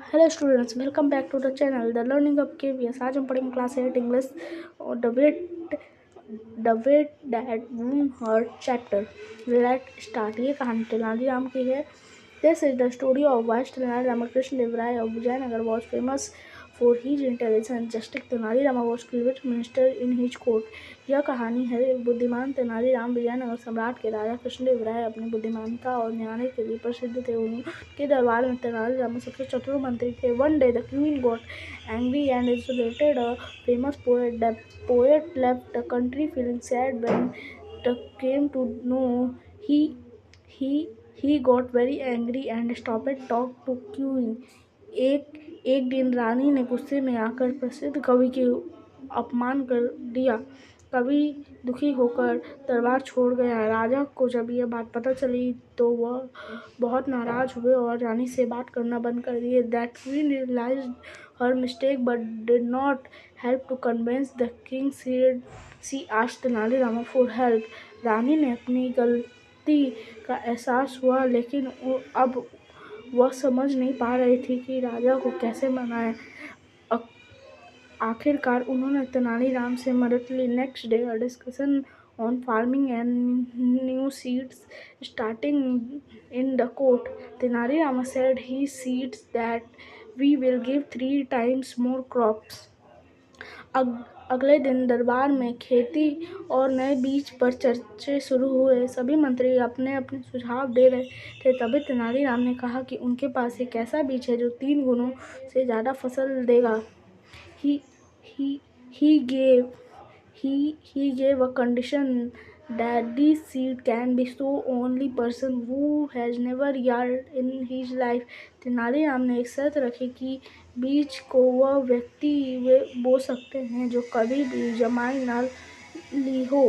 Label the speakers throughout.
Speaker 1: Hello students, welcome back to the channel the learning of KVS। आज हम पढ़ेंगे class 8 English और the wit that won hearts chapter. Let start. ये कहानी तेनालीराम की है। This is the story of wise Tenali Ramakrishna Deva Raya of Vijayanagar was famous for his intelligence justice Tenalirama was created minister in his court. यह कहानी है बुद्धिमान तेनालीराम विजयनगर सम्राट के राजा कृष्णदेव राय अपनी बुद्धिमानता और न्याय के लिए प्रसिद्ध थे। उनके दरबार में तेनालीराम सबसे चतुर मंत्री थे। One day the queen got angry and isolated a famous poet. The poet left the country feeling sad when the came to know he got very angry and stopped talk to queen. एक दिन रानी ने गुस्से में आकर प्रसिद्ध कवि के अपमान कर दिया। कवि दुखी होकर दरबार छोड़ गया। राजा को जब यह बात पता चली तो वह बहुत नाराज हुए और रानी से बात करना बंद कर दिए। That queen realised her mistake but did not help to convince the king. She asked Tenali Rama for help. रानी ने अपनी गलती का एहसास हुआ, लेकिन अब वह समझ नहीं पा रही थी कि राजा को कैसे मनाए। आखिरकार उन्होंने तेनालीराम से मदद ली। Next day a discussion on farming and new seeds starting in the court. Tenali said he seeds that we will give 3 times more crops. अगले दिन दरबार में खेती और नए बीज पर चर्चे शुरू हुए। सभी मंत्री अपने अपने सुझाव दे रहे थे। तभी तेनालीराम ने कहा कि उनके पास एक ऐसा बीज है जो 3 गुणों से ज़्यादा फसल देगा। He gave a condition that this seed can be sown only person who has never yelled in his life. Tenaliram ने एक शर्त रखी कि बीज को वह व्यक्ति बो सकते हैं जो कभी भी जमाई न ली हो।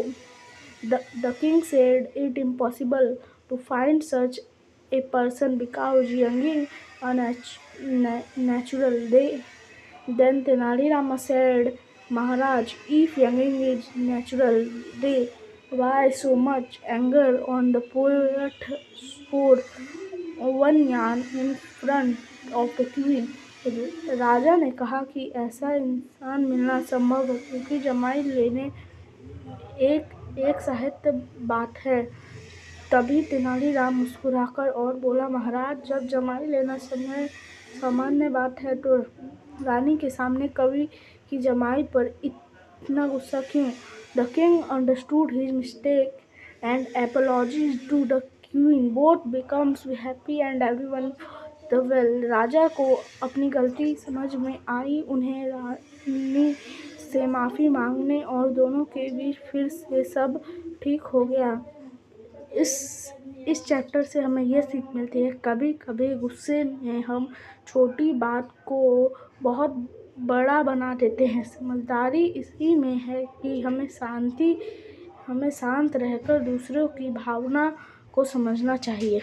Speaker 1: The king said it impossible to find such a person because young unnatural. Then Tenali said, Maharaj, if younging is natural, then why so much anger on the poet for one yarn in front of the queen? राजा ने कहा कि ऐसा इंसान मिलना संभव है क्योंकि जमाई लेने एक साहित्य बात है। तभी तेनालीराम मुस्कुराकर और बोला, महाराज, जब जमाई लेना सामान्य बात है तो रानी के सामने कवि की जमाई पर इतना गुस्सा क्यों? The king understood his mistake and apologized to the queen. Both becomes happy and everyone the well. राजा को अपनी गलती समझ में आई। उन्हें रानी से माफ़ी मांगने और दोनों के बीच फिर से सब ठीक हो गया। इस चैप्टर से हमें यह सीख मिलती है, कभी कभी गुस्से में हम छोटी बात को बहुत बड़ा बना देते हैं। समझदारी इसी में है कि हमें शांत रहकर दूसरों की भावना को समझना चाहिए।